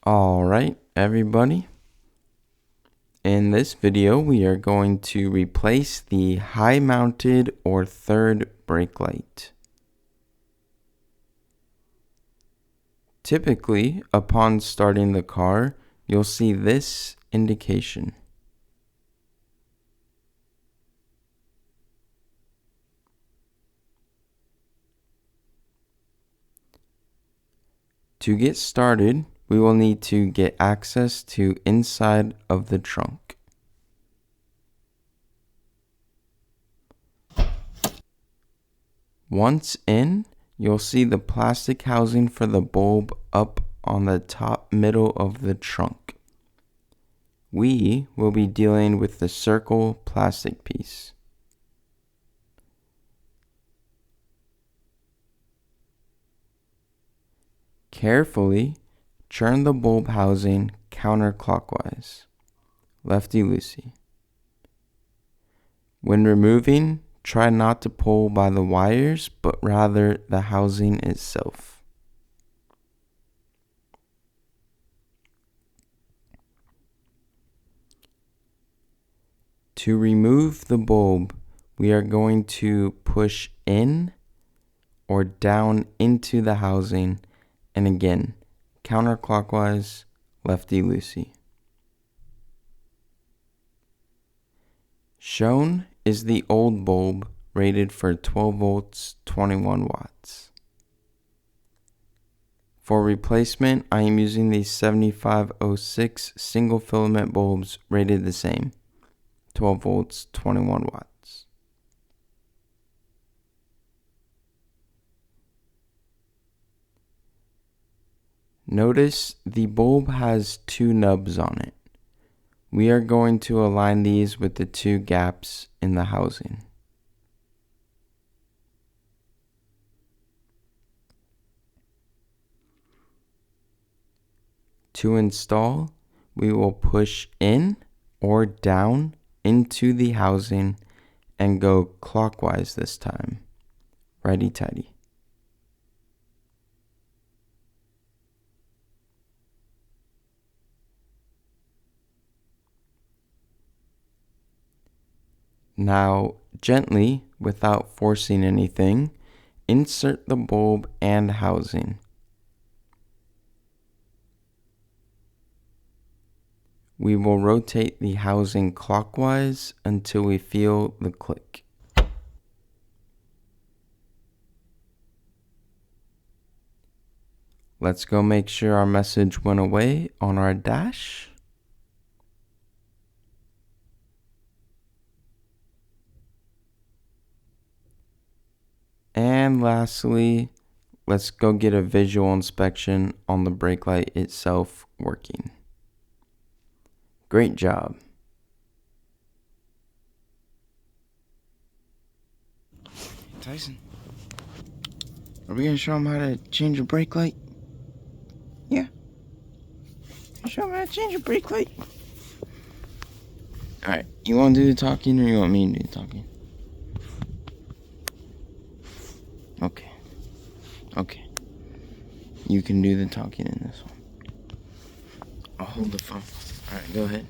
Alright, everybody. In this video, we are going to replace the high-mounted or third brake light. Typically, upon starting the car, you'll see this indication. To get started, we will need to get access to inside of the trunk. Once in, you'll see the plastic housing for the bulb up on the top middle of the trunk. We will be dealing with the circle plastic piece. Carefully turn the bulb housing counterclockwise, lefty-loosey. When removing, try not to pull by the wires, but rather the housing itself. To remove the bulb, we are going to push in or down into the housing, and again, counterclockwise, lefty-loosey. Shown is the old bulb rated for 12 volts, 21 watts. For replacement, I am using the 7506 single filament bulbs rated the same, 12 volts, 21 watts. Notice the bulb has two nubs on it. We are going to align these with the two gaps in the housing. To install, we will push in or down into the housing and go clockwise this time, righty-tighty. Now, gently, without forcing anything, insert the bulb and housing. We will rotate the housing clockwise until we feel the click. Let's go make sure our message went away on our dash. And lastly, let's go get a visual inspection on the brake light itself working. Great job. Tyson, are we going to show him how to change a brake light? Yeah. Show him how to change a brake light. Alright, you want to do the talking or you want me to do the talking? Okay. You can do the talking in this one. I'll hold the phone. Alright, go ahead.